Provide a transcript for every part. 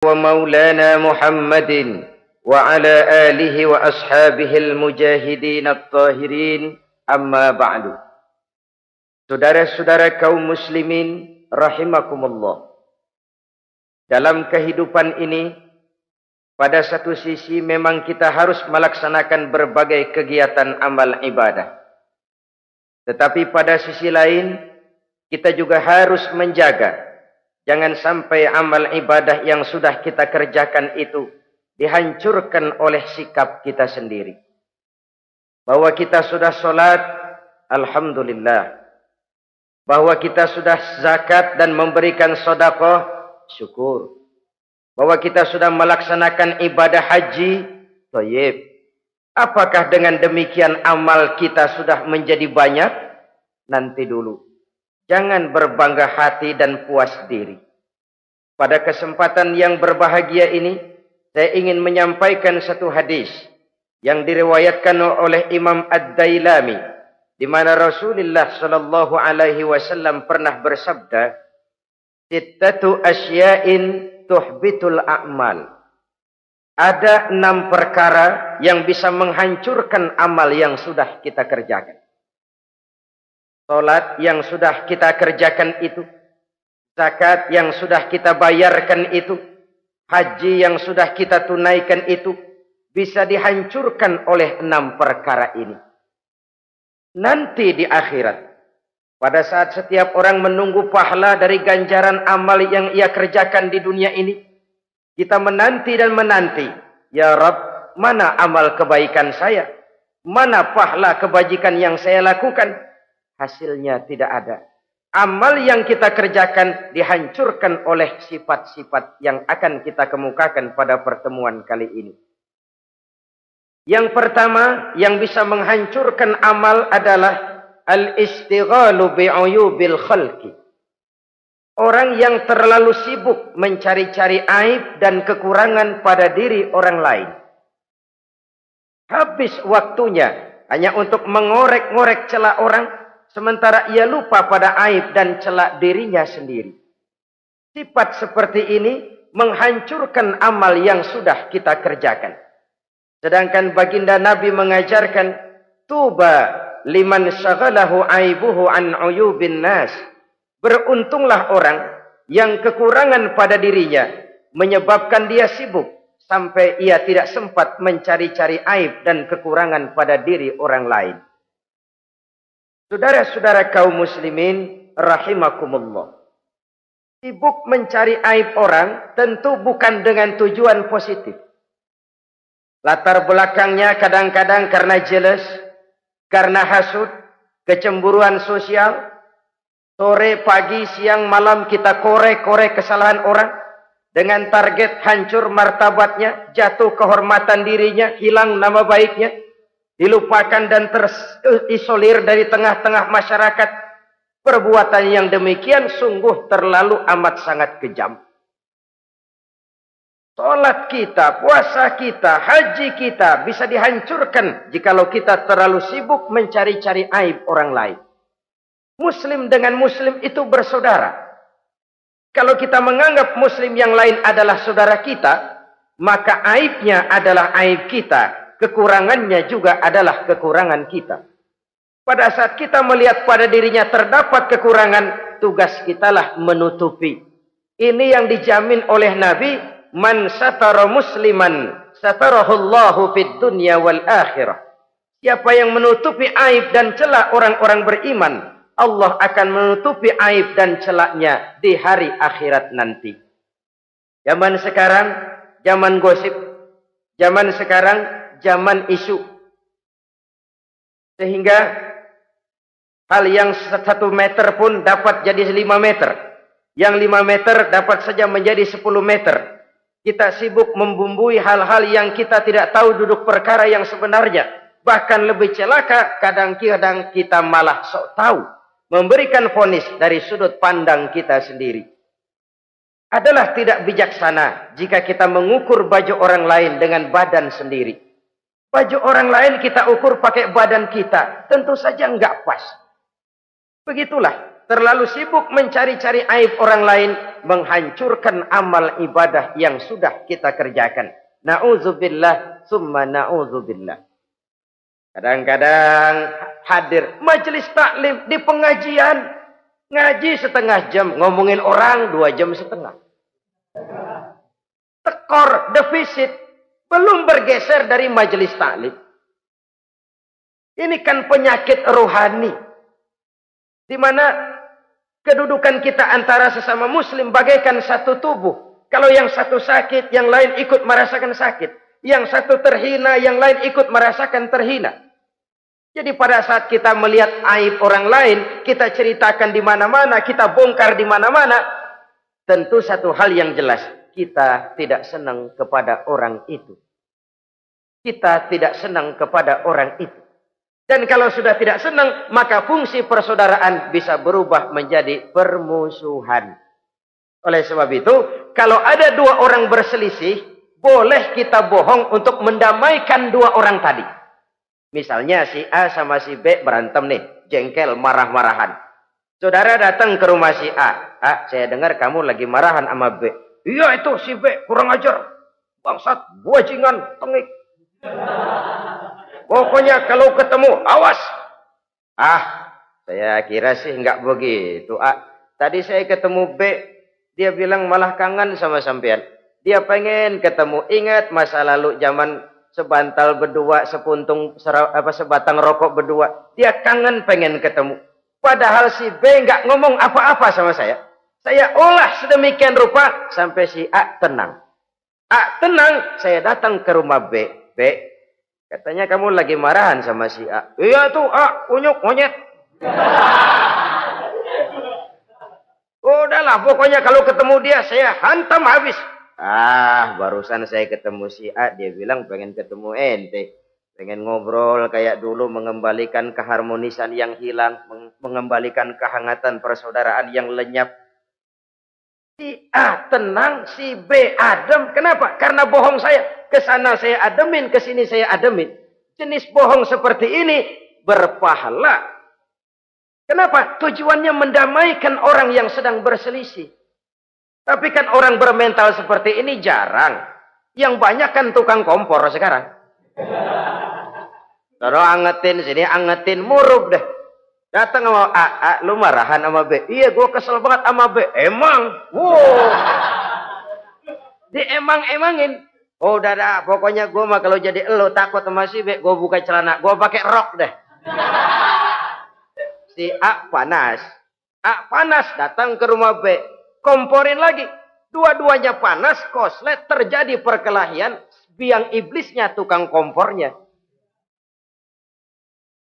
ومولانا محمد وعلى آله وأصحابه المجاهدين الطاهرين أما بعد. Saudara-saudara kaum muslimin rahimakumullah. Dalam kehidupan ini, pada satu sisi memang kita harus melaksanakan berbagai kegiatan amal ibadah. Tetapi pada sisi lain, kita juga harus menjaga jangan sampai amal ibadah yang sudah kita kerjakan itu dihancurkan oleh sikap kita sendiri. Bahwa kita sudah sholat, alhamdulillah. Bahwa kita sudah zakat dan memberikan sedekah, syukur. Bahwa kita sudah melaksanakan ibadah haji, thayyib. Apakah dengan demikian amal kita sudah menjadi banyak? Nanti dulu. Jangan berbangga hati dan puas diri. Pada kesempatan yang berbahagia ini, saya ingin menyampaikan satu hadis yang diriwayatkan oleh Imam Ad-Dailami, di mana Rasulullah sallallahu alaihi wasallam pernah bersabda, "Sittatu asya'in tuhbitul a'mal." Ada 6 perkara yang bisa menghancurkan amal yang sudah kita kerjakan. Salat yang sudah kita kerjakan itu, zakat yang sudah kita bayarkan itu, haji yang sudah kita tunaikan itu, bisa dihancurkan oleh 6 perkara ini. Nanti di akhirat, pada saat setiap orang menunggu pahala dari ganjaran amal yang ia kerjakan di dunia ini, kita menanti dan menanti, ya Rabb, mana amal kebaikan saya? Mana pahala kebajikan yang saya lakukan? Hasilnya tidak ada. Amal yang kita kerjakan dihancurkan oleh sifat-sifat yang akan kita kemukakan pada pertemuan kali ini. Yang pertama yang bisa menghancurkan amal adalah al-istighalu bi'uyubil khalqi. Orang yang terlalu sibuk mencari-cari aib dan kekurangan pada diri orang lain. Habis waktunya hanya untuk mengorek-ngorek celah orang, sementara ia lupa pada aib dan celah dirinya sendiri. Sifat seperti ini menghancurkan amal yang sudah kita kerjakan. Sedangkan baginda Nabi mengajarkan, tuba liman syaghalahu aibuhu an uyubin nas. Beruntunglah orang yang kekurangan pada dirinya menyebabkan dia sibuk sampai ia tidak sempat mencari-cari aib dan kekurangan pada diri orang lain. Saudara-saudara kaum muslimin rahimakumullah. Sibuk mencari aib orang tentu bukan dengan tujuan positif. Latar belakangnya kadang-kadang karena jealous, karena hasud, kecemburuan sosial. Sore, pagi, siang, malam kita korek-korek kesalahan orang dengan target hancur martabatnya, jatuh kehormatan dirinya, hilang nama baiknya, dilupakan dan terisolir dari tengah-tengah masyarakat. Perbuatan yang demikian sungguh terlalu amat sangat kejam. Salat kita, puasa kita, haji kita bisa dihancurkan jikalau kita terlalu sibuk mencari-cari aib orang lain. Muslim dengan muslim itu bersaudara. Kalau kita menganggap muslim yang lain adalah saudara kita, maka aibnya adalah aib kita, kekurangannya juga adalah kekurangan kita. Pada saat kita melihat pada dirinya terdapat kekurangan, tugas kitalah menutupi. Ini yang dijamin oleh Nabi, man satara musliman satarahullahu fid dunya wal akhirah. Siapa yang menutupi aib dan celah orang-orang beriman, Allah akan menutupi aib dan celaknya di hari akhirat nanti. Zaman sekarang, zaman gosip. Zaman sekarang, zaman isu. Sehingga hal yang 1 meter pun dapat jadi 5 meter. Yang 5 meter dapat saja menjadi 10 meter. Kita sibuk membumbui hal-hal yang kita tidak tahu duduk perkara yang sebenarnya. Bahkan lebih celaka, kadang-kadang kita malah sok tahu. Memberikan vonis dari sudut pandang kita sendiri. Adalah tidak bijaksana jika kita mengukur baju orang lain dengan badan sendiri. Baju orang lain kita ukur pakai badan kita. Tentu saja enggak pas. Begitulah terlalu sibuk mencari-cari aib orang lain, menghancurkan amal ibadah yang sudah kita kerjakan. Na'udzubillah, summa na'udzubillah. Kadang-kadang hadir majelis taklim di pengajian, ngaji setengah jam, ngomongin orang 2 jam setengah. Tekor, defisit, belum bergeser dari majelis taklim. Ini kan penyakit rohani, di mana kedudukan kita antara sesama muslim bagaikan satu tubuh. Kalau yang satu sakit, yang lain ikut merasakan sakit. Yang satu terhina, yang lain ikut merasakan terhina. Jadi pada saat kita melihat aib orang lain, kita ceritakan di mana-mana, kita bongkar di mana-mana, tentu satu hal yang jelas, kita tidak senang kepada orang itu. Kita tidak senang kepada orang itu. Dan kalau sudah tidak senang, maka fungsi persaudaraan bisa berubah menjadi permusuhan. Oleh sebab itu, kalau ada 2 orang berselisih, boleh kita bohong untuk mendamaikan 2 orang tadi. Misalnya si A sama si B berantem nih, jengkel, marah-marahan. Saudara datang ke rumah si A. A, saya dengar kamu lagi marahan sama B. Iya itu si B, kurang ajar. Bangsat, bajingan, tengik. Pokoknya kalau ketemu, awas. Ah, saya kira sih enggak begitu. A, tadi saya ketemu B, dia bilang malah kangen sama sampean. Dia pengen ketemu. Ingat masa lalu zaman sebantal berdua, sebatang rokok berdua. Dia kangen pengen ketemu. Padahal si B enggak ngomong apa-apa sama saya. Saya olah sedemikian rupa sampai si A tenang. A tenang, saya datang ke rumah B. B, katanya kamu lagi marahan sama si A. Iya tuh A, kunyuk, monyet. Udahlah, pokoknya kalau ketemu dia saya hantam habis. Ah, barusan saya ketemu si A, dia bilang pengen ketemu ente. Pengen ngobrol kayak dulu, mengembalikan keharmonisan yang hilang, mengembalikan kehangatan persaudaraan yang lenyap. Si A tenang, si B adem. Kenapa? Karena bohong saya. Kesana saya ademin, kesini saya ademin. Jenis bohong seperti ini berpahala. Kenapa? Tujuannya mendamaikan orang yang sedang berselisih. Tapi kan orang bermental seperti ini jarang. Yang banyak kan tukang kompor sekarang. Kalau angetin sini, angetin, murub deh. Datang sama A, lu marahan sama B. Iya, gue kesel banget sama B. Emang? Wow. Diemang-emangin. Oh, udah dah, pokoknya gue mah kalau jadi elo takut sama si B, gue buka celana, gue pakai rok deh. Si A panas. A panas, datang ke rumah B. Komporin lagi. Dua-duanya panas, koslet, terjadi perkelahian. Biang iblisnya tukang kompornya.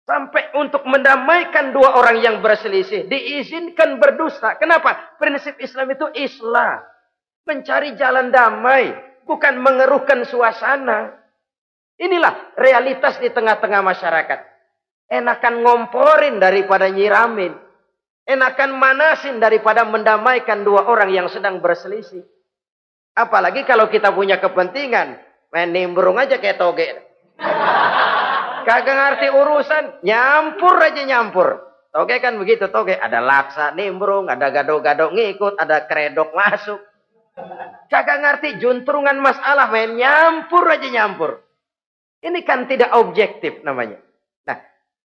Sampai untuk mendamaikan 2 orang yang berselisih. Diizinkan berdusta. Kenapa? Prinsip Islam itu islah. Mencari jalan damai. Bukan mengeruhkan suasana. Inilah realitas di tengah-tengah masyarakat. Enakan ngomporin daripada nyiramin. Enakan manasin daripada mendamaikan 2 orang yang sedang berselisih. Apalagi kalau kita punya kepentingan. Main nimbrung aja kayak toge. Kagak ngerti urusan. Nyampur aja nyampur. Toge kan begitu toge. Ada laksa nimbrung. Ada gado-gado ngikut. Ada kredok masuk. Kagak ngerti juntrungan masalah. Main nyampur aja nyampur. Ini kan tidak objektif namanya. Nah,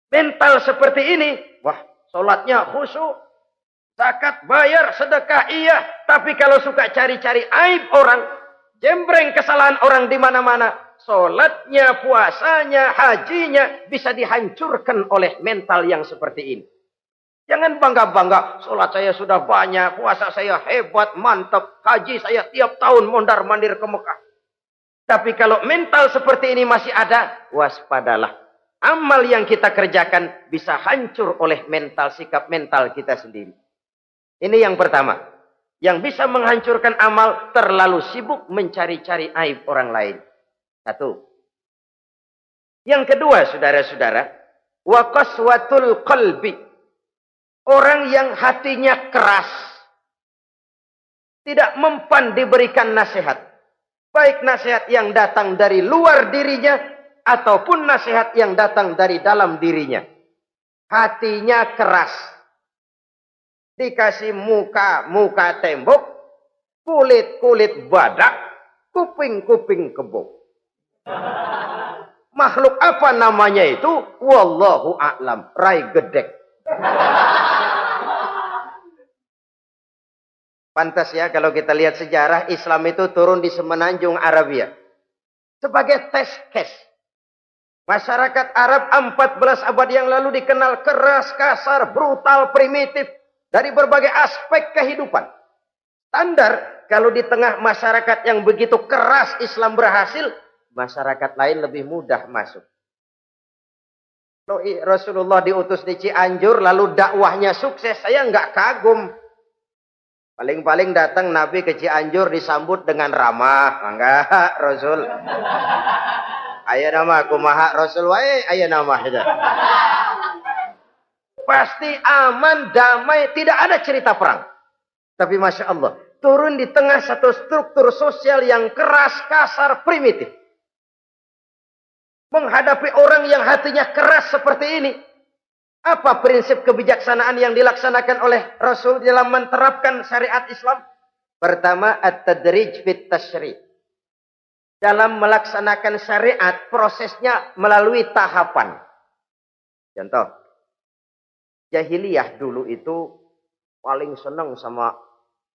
mental seperti ini. Wah, sholatnya khusyuk. Zakat bayar, sedekah iya. Tapi kalau suka cari-cari aib orang. Jembreng kesalahan orang di mana-mana. Sholatnya, puasanya, hajinya bisa dihancurkan oleh mental yang seperti ini. Jangan bangga-bangga. Sholat saya sudah banyak, puasa saya hebat, mantap. Haji saya tiap tahun mondar-mandir ke Mekah. Tapi kalau mental seperti ini masih ada, waspadalah. Amal yang kita kerjakan bisa hancur oleh mental, sikap mental kita sendiri. Ini yang pertama. Yang bisa menghancurkan amal, terlalu sibuk mencari-cari aib orang lain. 1. Yang kedua, saudara-saudara, wa qaswatul qalbi. Orang yang hatinya keras, tidak mempan diberikan nasihat. Baik nasihat yang datang dari luar dirinya, ataupun nasihat yang datang dari dalam dirinya. Hatinya keras. dikasih muka tembok, kulit badak, kuping kebo. Makhluk apa namanya itu? Wallahu a'lam. Rai gedek. Pantas ya kalau kita lihat sejarah, Islam itu turun di semenanjung Arabia. Sebagai test case. Masyarakat Arab 14 abad yang lalu dikenal keras, kasar, brutal, primitif. Dari berbagai aspek kehidupan. Standar, kalau di tengah masyarakat yang begitu keras Islam berhasil, masyarakat lain lebih mudah masuk. Rasulullah diutus di Cianjur, lalu dakwahnya sukses, saya nggak kagum. Paling-paling datang Nabi ke Cianjur disambut dengan ramah. Enggak, Rasul. Ayo nama kumaha Rasul wae, ayo nama kita. Pasti aman, damai, tidak ada cerita perang. Tapi Masya Allah, turun di tengah satu struktur sosial yang keras, kasar, primitif. Menghadapi orang yang hatinya keras seperti ini. Apa prinsip kebijaksanaan yang dilaksanakan oleh Rasul dalam menerapkan syariat Islam? Pertama, at-tadrij fit tasyri'. Dalam melaksanakan syariat, prosesnya melalui tahapan. Contoh, jahiliyah dulu itu paling senang sama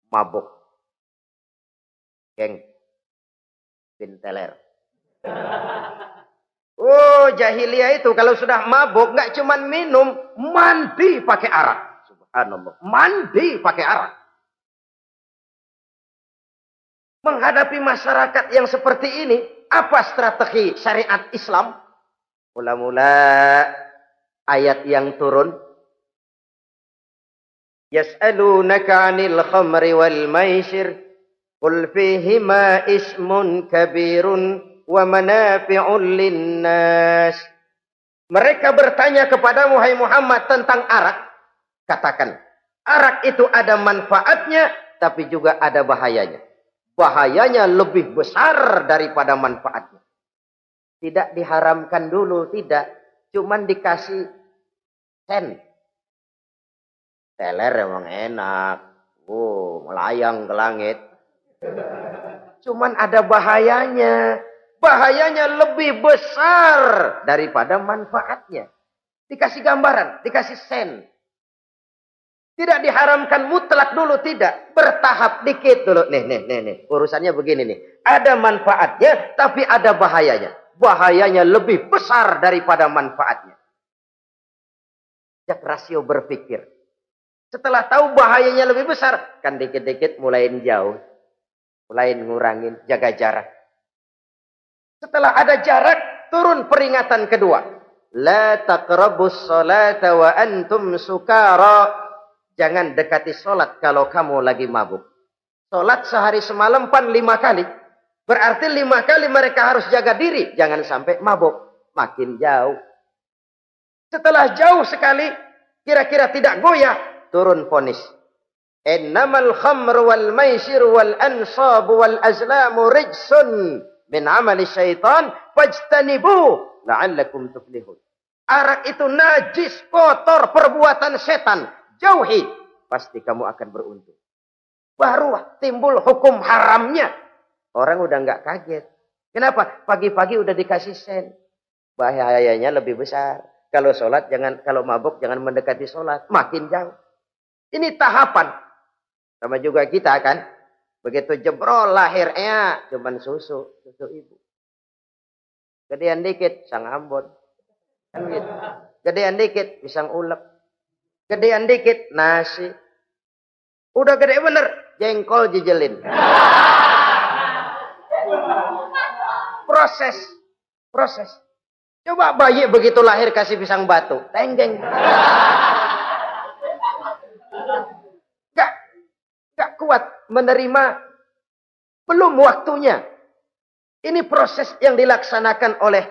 mabuk. Geng. Binteler. Oh, jahiliyah itu kalau sudah mabuk nggak cuma minum, mandi pakai arak. Subhanallah, mandi pakai arak. Menghadapi masyarakat yang seperti ini, apa strategi syariat Islam? Mula-mula ayat yang turun. Yas'alunaka 'anil khamri wal maisir, qul fihima ismun kabirun wa manafi'un linnas. Mereka bertanya kepada Muhammad tentang arak. Katakan, arak itu ada manfaatnya, tapi juga ada bahayanya. Bahayanya lebih besar daripada manfaatnya. Tidak diharamkan dulu, tidak. Cuman dikasih sen. Teler emang enak. Melayang ke langit. Cuman ada bahayanya. Bahayanya lebih besar daripada manfaatnya. Dikasih gambaran, dikasih sen. Tidak diharamkan mutlak dulu, tidak. Bertahap dikit dulu. Nih. Urusannya begini nih. Ada manfaatnya, tapi ada bahayanya. Bahayanya lebih besar daripada manfaatnya. Jak rasio berpikir. Setelah tahu bahayanya lebih besar, kan dikit-dikit mulain jauh. Mulain ngurangin, jaga jarak. Setelah ada jarak, turun peringatan kedua. La taqrabus salata wa antum sukara. Jangan dekati solat kalau kamu lagi mabuk. Solat sehari semalam 5 kali. Berarti 5 kali mereka harus jaga diri. Jangan sampai mabuk. Makin jauh. Setelah jauh sekali, kira-kira tidak goyah, turun vonis. Innamal khamru wal maisir wal ansabu wal azlamu rijsun min amali syaitan fajtanibu la'allakum tuflihun. Arak itu najis, kotor, perbuatan setan. Jauhi, pasti kamu akan beruntung. Baru timbul hukum haramnya. Orang udah nggak kaget. Kenapa? Pagi-pagi udah dikasih sen. Bahayanya lebih besar. Kalau sholat jangan, kalau mabuk jangan mendekati sholat. Makin jauh. Ini tahapan. Sama juga kita kan. Begitu jebrol lahirnya cuman susu ibu. Gedean dikit sang Ambon. Kan gitu. Gedean dikit pisang ulek. Gedean dikit nasi. Udah gede bener jengkol jijelin. Proses. Coba bayi begitu lahir kasih pisang batu, tenggeng. Gak kuat menerima, belum waktunya. Ini proses yang dilaksanakan oleh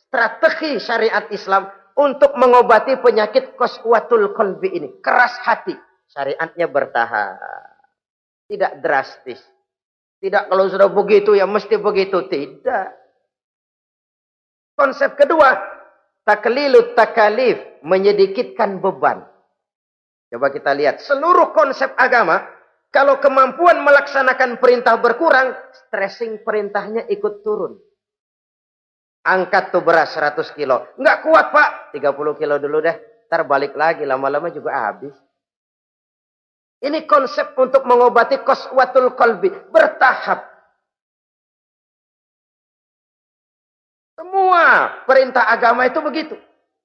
strategi syariat Islam untuk mengobati penyakit qaswatul qalbi ini. Keras hati. Syariatnya bertahap. Tidak drastis. Tidak kalau sudah begitu ya mesti begitu. Tidak. Konsep kedua. Taklilut takalif. Menyedikitkan beban. Coba kita lihat seluruh konsep agama, kalau kemampuan melaksanakan perintah berkurang, stressing perintahnya ikut turun. Angkat tuh beras 100 kilo. Nggak kuat pak, 30 kilo dulu deh. Ntar balik lagi, lama-lama juga habis. Ini konsep untuk mengobati qaswatul qalbi. Bertahap. Semua perintah agama itu begitu.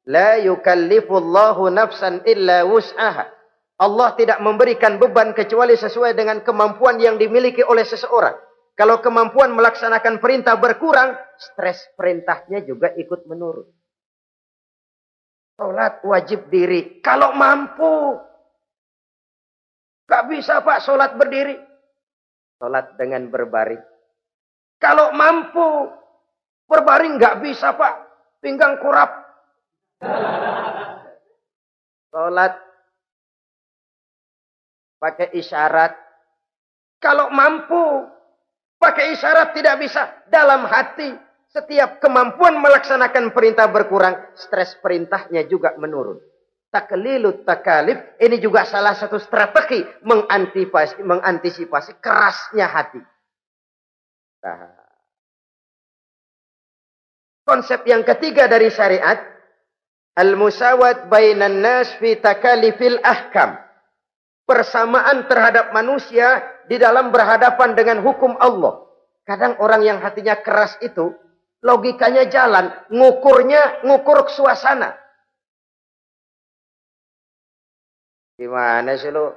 La yukallifullahu nafsan illa wus'aha. Allah tidak memberikan beban kecuali sesuai dengan kemampuan yang dimiliki oleh seseorang. Kalau kemampuan melaksanakan perintah berkurang, stres perintahnya juga ikut menurun. Salat wajib diri. Kalau mampu. Gak bisa pak salat berdiri. Salat dengan berbaring. Kalau mampu. Berbaring gak bisa pak. Pinggang kurap. Salat. Pakai isyarat. Kalau mampu. Pakai isyarat tidak bisa. Dalam hati. Setiap kemampuan melaksanakan perintah berkurang. Stres perintahnya juga menurun. Taklilut takalif. Ini juga salah satu strategi. Mengantisipasi kerasnya hati. Nah. Konsep yang ketiga dari syariat. Al-musawat bainan nas fi takalifil ahkam. Persamaan terhadap manusia di dalam berhadapan dengan hukum Allah. Kadang orang yang hatinya keras itu, logikanya jalan, ngukur suasana. Gimana sih lu?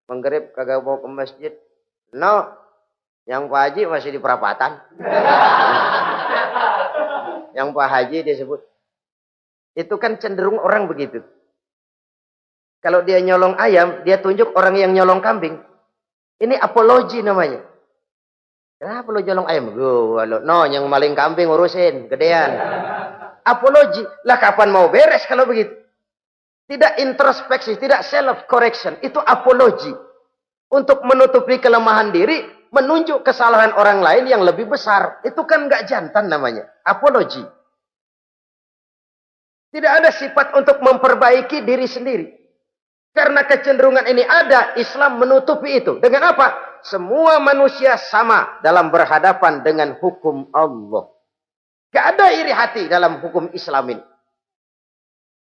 Menggerib kagak mau ke masjid? No, yang Pak Haji masih di perapatan. Yang Pak Haji disebut. Itu kan cenderung orang begitu. Kalau dia nyolong ayam, dia tunjuk orang yang nyolong kambing. Ini apologi namanya. Kenapa lo nyolong ayam? No, yang maling kambing urusin, gedean. Apologi. Lah kapan mau beres kalau begitu? Tidak introspeksi, tidak self correction. Itu apologi. Untuk menutupi kelemahan diri, menunjuk kesalahan orang lain yang lebih besar. Itu kan nggak jantan namanya. Apologi. Tidak ada sifat untuk memperbaiki diri sendiri. Karena kecenderungan ini ada, Islam menutupi itu. Dengan apa? Semua manusia sama dalam berhadapan dengan hukum Allah. Gak ada iri hati dalam hukum Islam ini.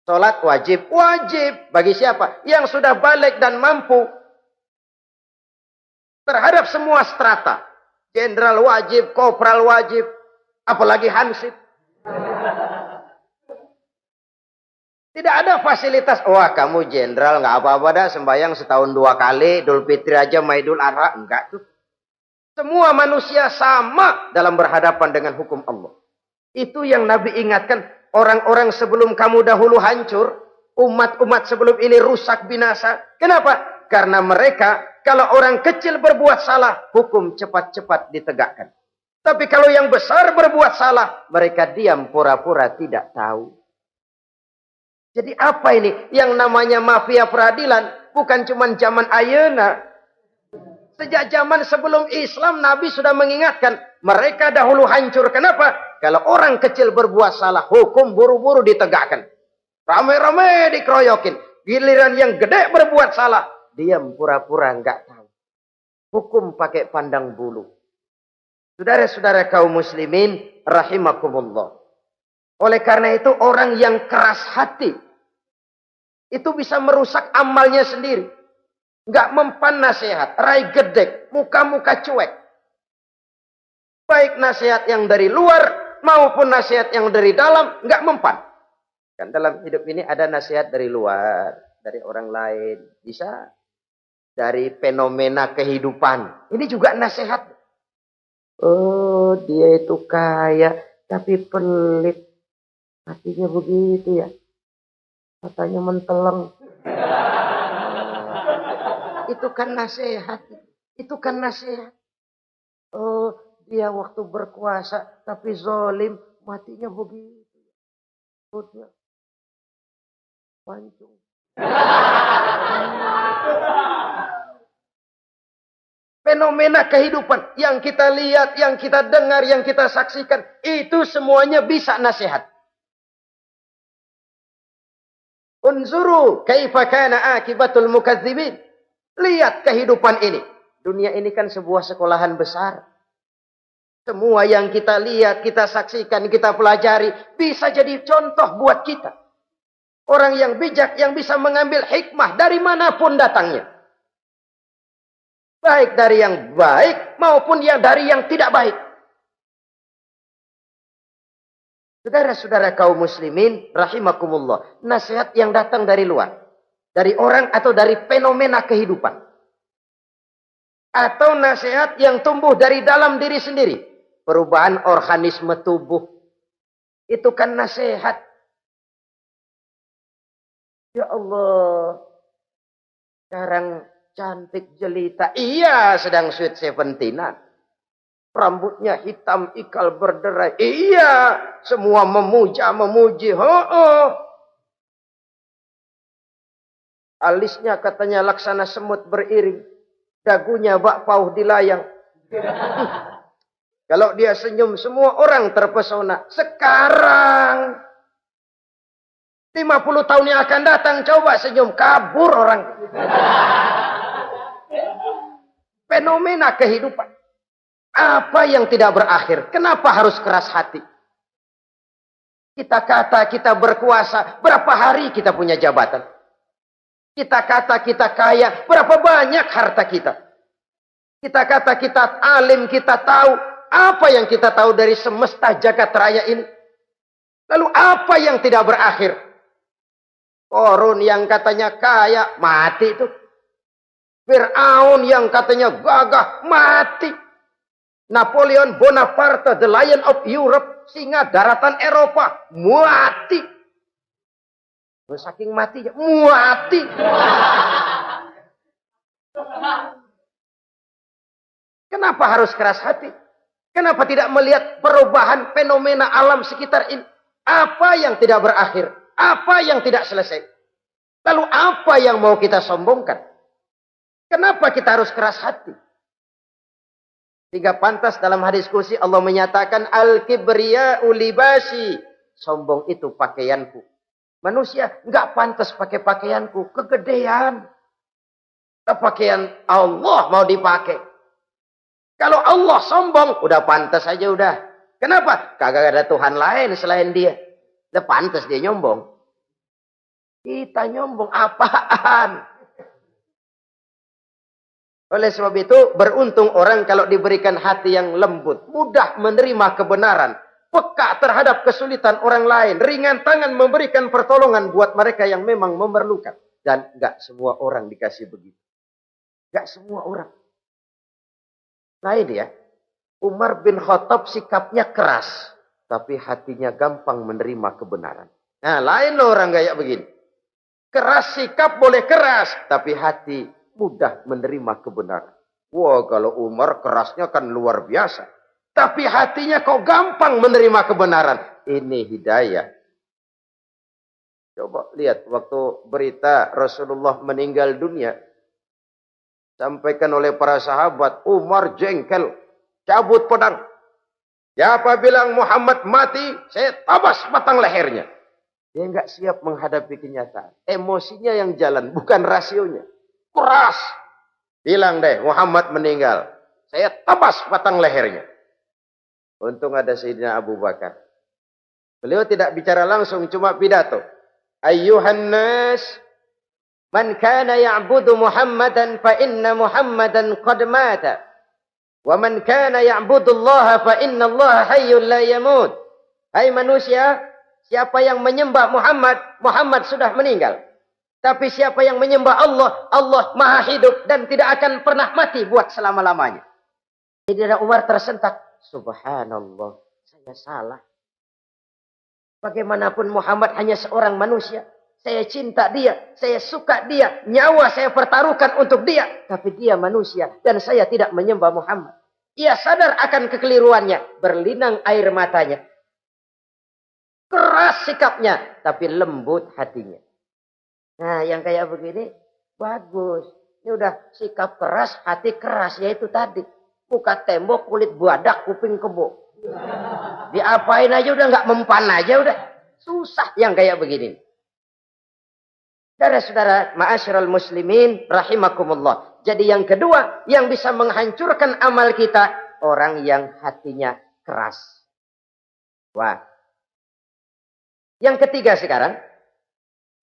Salat wajib. Wajib. Bagi siapa? Yang sudah balik dan mampu. Terhadap semua strata. Jenderal wajib, kopral wajib. Apalagi hansip. Tidak ada fasilitas. Wah kamu jenderal nggak apa-apa dah sembahyang setahun 2 kali. Idul Fitri aja Maidul Adha. Enggak tuh. Semua manusia sama dalam berhadapan dengan hukum Allah. Itu yang Nabi ingatkan. Orang-orang sebelum kamu dahulu hancur. Umat-umat sebelum ini rusak binasa. Kenapa? Karena mereka kalau orang kecil berbuat salah. Hukum cepat-cepat ditegakkan. Tapi kalau yang besar berbuat salah. Mereka diam pura-pura tidak tahu. Jadi apa ini? Yang namanya mafia peradilan bukan cuma zaman ayeuna. Sejak zaman sebelum Islam Nabi sudah mengingatkan. Mereka dahulu hancur. Kenapa? Kalau orang kecil berbuat salah, hukum buru-buru ditegakkan. Rame-rame dikeroyokin. Giliran yang gede berbuat salah, diam pura-pura enggak tahu. Hukum pakai pandang bulu. Saudara-saudara kaum muslimin rahimakumullah. Oleh karena itu orang yang keras hati itu bisa merusak amalnya sendiri. Enggak mempan nasihat, rai gedek, muka-muka cuek. Baik nasihat yang dari luar maupun nasihat yang dari dalam enggak mempan. Kan dalam hidup ini ada nasihat dari luar, dari orang lain, bisa dari fenomena kehidupan. Ini juga nasihat. Oh, dia itu kaya tapi pelit. Hatinya begitu ya. Katanya menteleng. Itu kan nasihat. Itu kan nasihat. Oh, dia waktu berkuasa tapi zalim, matinya begitu. Perutnya pancung. Fenomena kehidupan yang kita lihat, yang kita dengar, yang kita saksikan, itu semuanya bisa nasihat. Unzuru kaifa kana akibatul mukadzibin. Lihat kehidupan ini. Dunia ini kan sebuah sekolahan besar. Semua yang kita lihat, kita saksikan, kita pelajari bisa jadi contoh buat kita. Orang yang bijak yang bisa mengambil hikmah dari manapun datangnya. Baik dari yang baik maupun yang dari yang tidak baik. Saudara-saudara kaum muslimin rahimakumullah. Nasihat yang datang dari luar. Dari orang atau dari fenomena kehidupan. Atau nasihat yang tumbuh dari dalam diri sendiri. Perubahan organisme tubuh. Itu kan nasihat. Ya Allah. Sekarang cantik jelita. Iya sedang sweet 17-an. Rambutnya hitam ikal berderai. Iya. Semua memuji. Alisnya katanya laksana semut beriring. Dagunya bak pauh dilayang. Kalau dia senyum semua orang terpesona. Sekarang 50 tahun yang akan datang coba senyum kabur orang. Fenomena kehidupan. Apa yang tidak berakhir? Kenapa harus keras hati? Kita kata kita berkuasa, berapa hari kita punya jabatan? Kita kata kita kaya, berapa banyak harta kita? Kita kata kita alim, kita tahu. Apa yang kita tahu dari semesta jagat raya ini? Lalu apa yang tidak berakhir? Korun yang katanya kaya, mati itu. Fir'aun yang katanya gagah, mati. Napoleon Bonaparte, the Lion of Europe, singa daratan Eropa, mati. Saking matinya, mati. Kenapa harus keras hati? Kenapa tidak melihat perubahan fenomena alam sekitar ini? Apa yang tidak berakhir? Apa yang tidak selesai? Lalu apa yang mau kita sombongkan? Kenapa kita harus keras hati? Sehingga pantas dalam hadis kursi Allah menyatakan al-kibriya'u libasi. Sombong itu pakaianku. Manusia enggak pantas pakai pakaianku. Kegedean. Pakaian Allah mau dipakai. Kalau Allah sombong, udah pantas aja udah. Kenapa? Kagak ada Tuhan lain selain dia. Udah pantas dia nyombong. Kita nyombong apaan? Oleh sebab itu, beruntung orang kalau diberikan hati yang lembut, mudah menerima kebenaran, peka terhadap kesulitan orang lain, ringan tangan memberikan pertolongan buat mereka yang memang memerlukan. Dan enggak semua orang dikasih begitu. Enggak semua orang. Lain ya, Umar bin Khattab sikapnya keras, tapi hatinya gampang menerima kebenaran. Nah, lain loh orang kayak begini. Keras sikap boleh keras, tapi hati mudah menerima kebenaran. Wah, kalau Umar kerasnya kan luar biasa. Tapi hatinya kok gampang menerima kebenaran. Ini hidayah. Coba lihat waktu berita Rasulullah meninggal dunia. Sampaikan oleh para sahabat. Umar jengkel. Cabut pedang. Siapa bilang Muhammad mati, saya tabas batang lehernya. Dia nggak siap menghadapi kenyataan. Emosinya yang jalan, bukan rasionya. Keras. Bilang deh, Muhammad meninggal. Saya tabas batang lehernya. Untung ada Sayyidina Abu Bakar. Beliau tidak bicara langsung, cuma pidato. Ayyuhan nas, man kana ya'budu Muhammadan fa inna Muhammadan qad mata. Wa man kana ya'budu Allah fa inna Allah hayyun la yamut. Hai manusia, siapa yang menyembah Muhammad, Muhammad sudah meninggal. Tapi siapa yang menyembah Allah, Allah maha hidup dan tidak akan pernah mati buat selama-lamanya. Sayyidina Umar tersentak. Subhanallah, saya salah. Bagaimanapun Muhammad hanya seorang manusia. Saya cinta dia, saya suka dia. Nyawa saya pertaruhkan untuk dia. Tapi dia manusia dan saya tidak menyembah Muhammad. Ia sadar akan kekeliruannya. Berlinang air matanya. Keras sikapnya, tapi lembut hatinya. Nah, yang kayak begini, bagus. Ini udah sikap keras, hati keras. Yaitu tadi. Muka tembok, kulit badak, kuping kebo. Diapain aja udah nggak mempan aja udah. Susah yang kayak begini. Saudara-saudara, ma'asyiral muslimin rahimakumullah. Jadi yang kedua yang bisa menghancurkan amal kita, orang yang hatinya keras. Wah. Yang ketiga sekarang,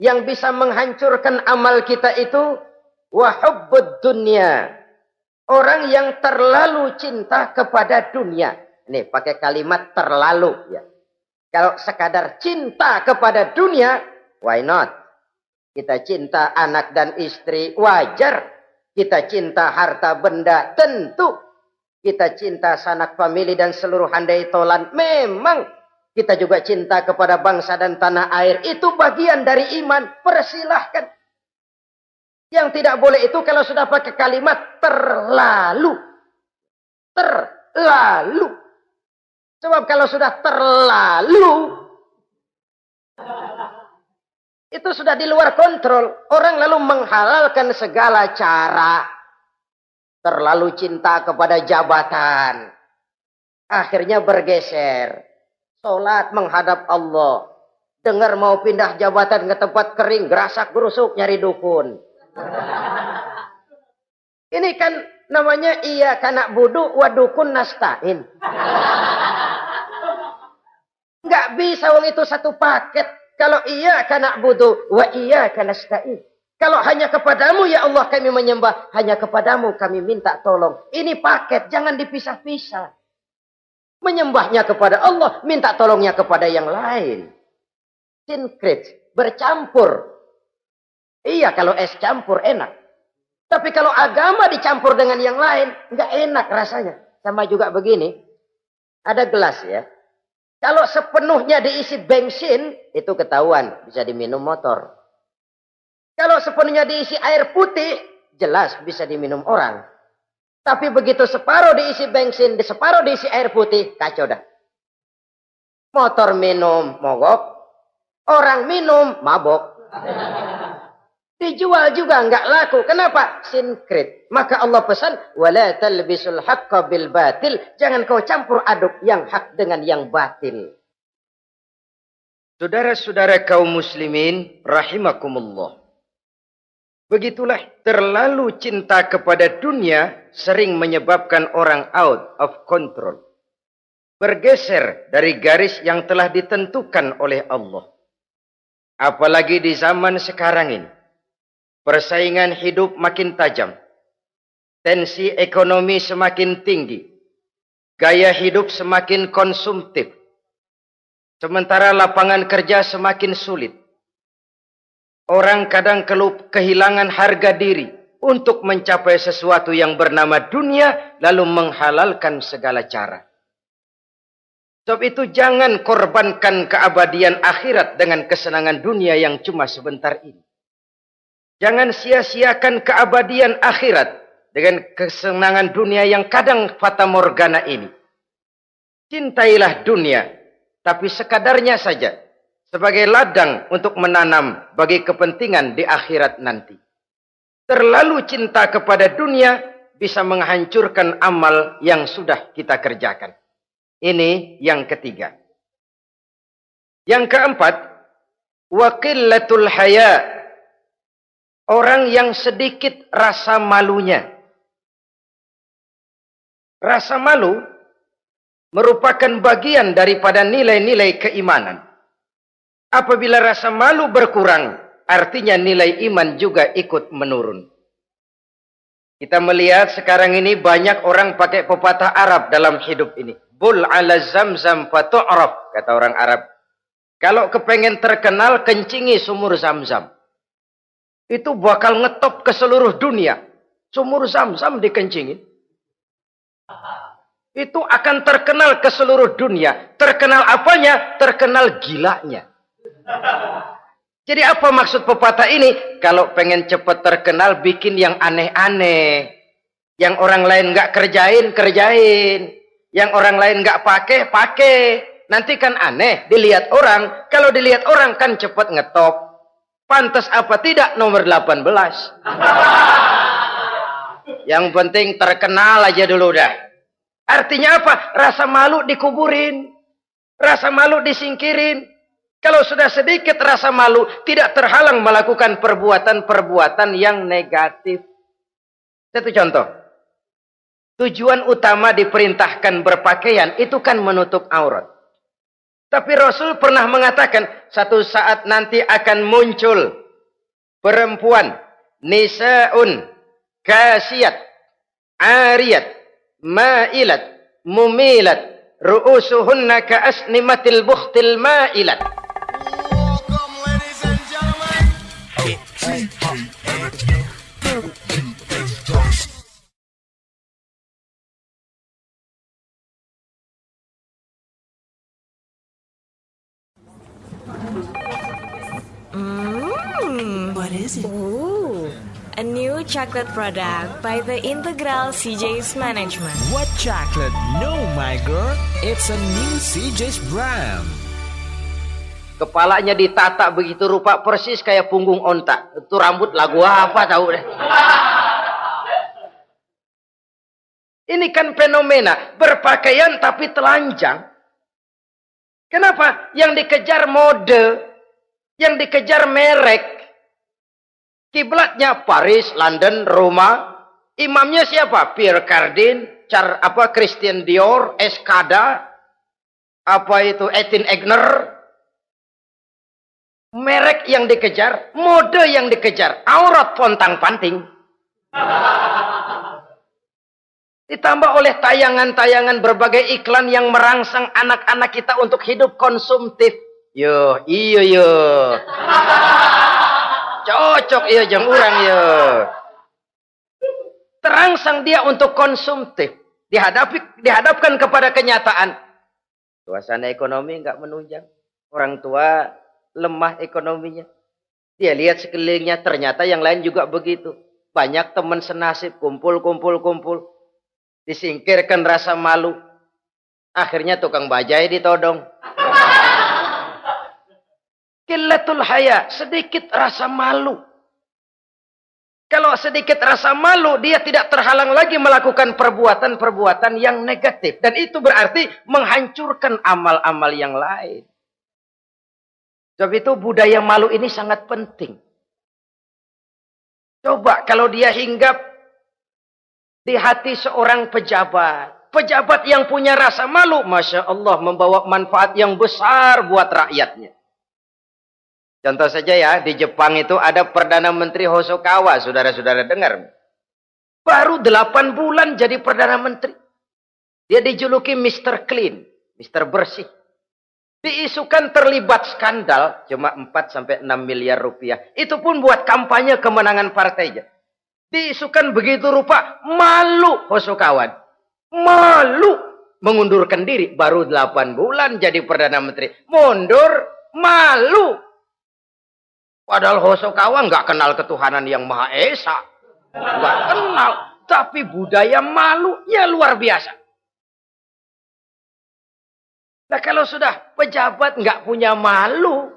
yang bisa menghancurkan amal kita itu wahubbud dunya. Orang yang terlalu cinta kepada dunia. Nih, pakai kalimat terlalu ya. Kalau sekadar cinta kepada dunia, why not? Kita cinta anak dan istri, wajar. Kita cinta harta benda, tentu. Kita cinta sanak famili dan seluruh handai tolan, memang. Kita juga cinta kepada bangsa dan tanah air. Itu bagian dari iman, persilahkan. Yang tidak boleh itu kalau sudah pakai kalimat terlalu. Terlalu. Sebab kalau sudah terlalu, itu sudah di luar kontrol. Orang lalu menghalalkan segala cara. Terlalu cinta kepada jabatan. Akhirnya bergeser. Sholat menghadap Allah. Dengar mau pindah jabatan ke tempat kering. Gerasak gerusuk nyari dukun. Ini kan namanya iya kana budu wa dukun nastain. Nggak bisa wong itu satu paket. Kalau iya kana budu wa iya kana nasta'in. Kalau hanya kepadamu ya Allah kami menyembah, hanya kepadamu kami minta tolong. Ini paket, jangan dipisah-pisah. Menyembahnya kepada Allah, minta tolongnya kepada yang lain. Sinkret, bercampur. Iya kalau es campur enak. Tapi kalau agama dicampur dengan yang lain, nggak enak rasanya. Sama juga begini, ada gelas ya. Kalau sepenuhnya diisi bensin, itu ketahuan. Bisa diminum motor. Kalau sepenuhnya diisi air putih, jelas bisa diminum orang. Tapi begitu separuh diisi bensin, separuh diisi air putih, kacau dah. Motor minum, mogok. Orang minum, mabok. Dijual juga nggak laku. Kenapa? Sinkret. Maka Allah pesan, wala talbisul haqqa bil batil. Jangan kau campur aduk yang hak dengan yang batil. Saudara-saudara kaum muslimin rahimakumullah. Begitulah terlalu cinta kepada dunia sering menyebabkan orang out of control. Bergeser dari garis yang telah ditentukan oleh Allah. Apalagi di zaman sekarang ini. Persaingan hidup makin tajam. Tensi ekonomi semakin tinggi. Gaya hidup semakin konsumtif. Sementara lapangan kerja semakin sulit. Orang kadang kehilangan harga diri untuk mencapai sesuatu yang bernama dunia, lalu menghalalkan segala cara. Sebab itu jangan korbankan keabadian akhirat dengan kesenangan dunia yang cuma sebentar ini. Jangan sia-siakan keabadian akhirat dengan kesenangan dunia yang kadang fata morgana ini. Cintailah dunia, tapi sekadarnya saja. Sebagai ladang untuk menanam bagi kepentingan di akhirat nanti. Terlalu cinta kepada dunia bisa menghancurkan amal yang sudah kita kerjakan. Ini yang ketiga. Yang keempat, waqillatul haya. Orang yang sedikit rasa malunya. Rasa malu merupakan bagian daripada nilai-nilai keimanan. Apabila rasa malu berkurang, artinya nilai iman juga ikut menurun. Kita melihat sekarang ini banyak orang pakai pepatah Arab dalam hidup ini. Bul ala zamzam fatu'raf, kata orang Arab. Kalau kepengen terkenal, kencingi sumur Zamzam. Itu bakal ngetop ke seluruh dunia. Sumur Zamzam dikencingin. Itu akan terkenal ke seluruh dunia. Terkenal apanya? Terkenal gilanya. Jadi apa maksud pepatah ini? Kalau pengen cepat terkenal, bikin yang aneh-aneh. Yang orang lain nggak kerjain, kerjain. Yang orang lain nggak pakai, pakai. Nanti kan aneh, dilihat orang. Kalau dilihat orang kan cepat ngetop. Pantas apa tidak nomor 18. Yang penting terkenal aja dulu dah. Artinya apa? Rasa malu dikuburin. Rasa malu disingkirin. Kalau sudah sedikit rasa malu, tidak terhalang melakukan perbuatan-perbuatan yang negatif. Satu contoh. Tujuan utama diperintahkan berpakaian itu kan menutup aurat. Tapi Rasul pernah mengatakan, satu saat nanti akan muncul perempuan, nisaun, kasiyat, ariyat, ma'ilat, mumilat, ru'usuhunna ka'asnimatil bukhtil ma'ilat. What is it? Ooh, a new chocolate product by the Integral CJ's Management. What chocolate? No, my girl. It's a new CJ's brand. Kepalanya ditata begitu rupa persis kayak punggung onta. Itu rambut lagu apa tahu deh. Ini kan fenomena berpakaian tapi telanjang. Kenapa? Yang dikejar mode, yang dikejar merek. Kiblatnya Paris, London, Roma. Imamnya siapa? Pierre Cardin, Christian Dior, Escada, Etienne Egner. Merek yang dikejar, mode yang dikejar, aurat pontang-panting. Ditambah oleh tayangan-tayangan berbagai iklan yang merangsang anak-anak kita untuk hidup konsumtif. Iyo. Cocok iya jeng urang yo. Terangsang dia untuk konsumtif. Dihadapkan kepada kenyataan. Suasana ekonomi enggak menunjang. Orang tua lemah ekonominya. Dia lihat sekelilingnya, ternyata yang lain juga begitu. Banyak teman senasib, kumpul. Disingkirkan rasa malu. Akhirnya tukang bajai ditodong. Qillatul haya, sedikit rasa malu. Kalau sedikit rasa malu, dia tidak terhalang lagi melakukan perbuatan-perbuatan yang negatif. Dan itu berarti menghancurkan amal-amal yang lain. Sebab itu budaya malu ini sangat penting. Coba kalau dia hinggap di hati seorang pejabat. Pejabat yang punya rasa malu, Masya Allah, membawa manfaat yang besar buat rakyatnya. Contoh saja ya, di Jepang itu ada Perdana Menteri Hosokawa, saudara-saudara dengar. Baru 8 bulan jadi Perdana Menteri. Dia dijuluki Mr. Clean, Mr. Bersih. Diisukan terlibat skandal, cuma 4-6 miliar rupiah. Itu pun buat kampanye kemenangan partainya. Diisukan begitu rupa, malu Hosokawa. Malu mengundurkan diri, baru 8 bulan jadi Perdana Menteri. Mundur, malu. Padahal Hosokawa nggak kenal ketuhanan yang Maha Esa. Nggak kenal. Tapi budaya malunya luar biasa. Nah kalau sudah pejabat nggak punya malu.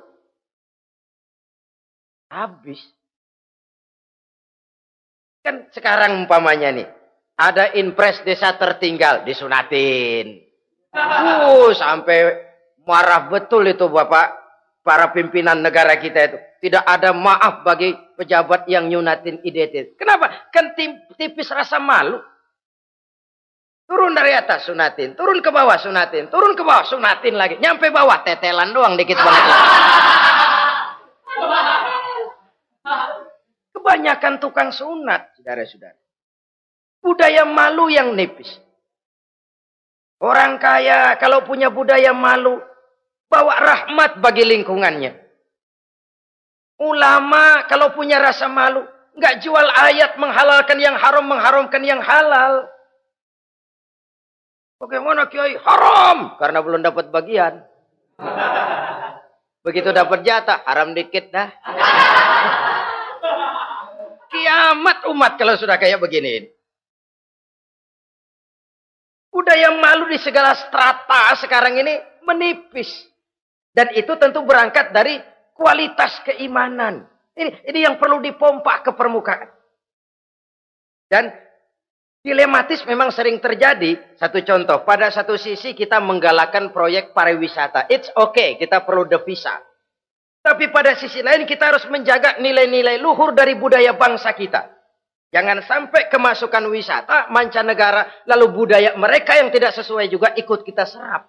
Habis. Kan sekarang umpamanya nih. Ada impres desa tertinggal. Disunatin. Sampai marah betul itu Bapak. Para pimpinan negara kita itu. Tidak ada maaf bagi pejabat yang nyunatin IDT. Kenapa? Kan tipis rasa malu. Turun dari atas sunatin. Turun ke bawah sunatin. Turun ke bawah sunatin lagi. Nyampe bawah tetelan doang dikit banget. Kebanyakan tukang sunat. Saudara-saudara. Budaya malu yang nipis. Orang kaya kalau punya budaya malu. Bawa rahmat bagi lingkungannya. Ulama kalau punya rasa malu. Nggak jual ayat menghalalkan yang haram, mengharamkan yang halal. Bagaimana Kiai? Haram! Karena belum dapat bagian. Begitu dapat jatah, haram dikit dah. Kiamat umat kalau sudah kayak begini. Budaya malu di segala strata sekarang ini menipis. Dan itu tentu berangkat dari kualitas keimanan. Ini yang perlu dipompa ke permukaan. Dan dilematis memang sering terjadi. Satu contoh, pada satu sisi kita menggalakkan proyek pariwisata. It's okay, kita perlu devisa. Tapi pada sisi lain kita harus menjaga nilai-nilai luhur dari budaya bangsa kita. Jangan sampai kemasukan wisata mancanegara, lalu budaya mereka yang tidak sesuai juga ikut kita serap.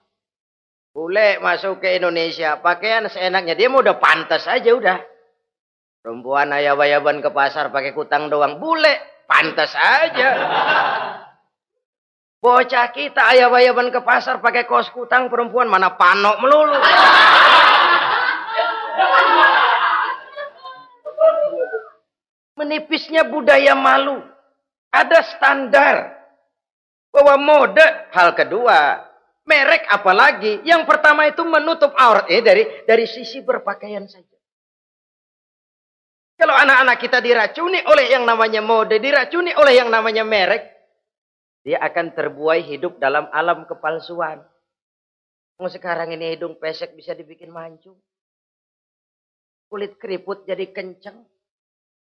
Bule masuk ke Indonesia, pakaian seenaknya, dia mau udah pantas aja udah. Perempuan ayab-ayaban ke pasar pakai kutang doang, bule pantas aja. Bocah kita ayab-ayaban ke pasar pakai kaos kutang, perempuan mana panok melulu. Menipisnya budaya malu. Ada standar. Bahwa mode, hal kedua. Merek apalagi. Yang pertama itu menutup aurat. Dari sisi berpakaian saja. Kalau anak-anak kita diracuni oleh yang namanya mode, diracuni oleh yang namanya merek, dia akan terbuai hidup dalam alam kepalsuan. Sekarang ini hidung pesek bisa dibikin mancung. Kulit keriput jadi kenceng.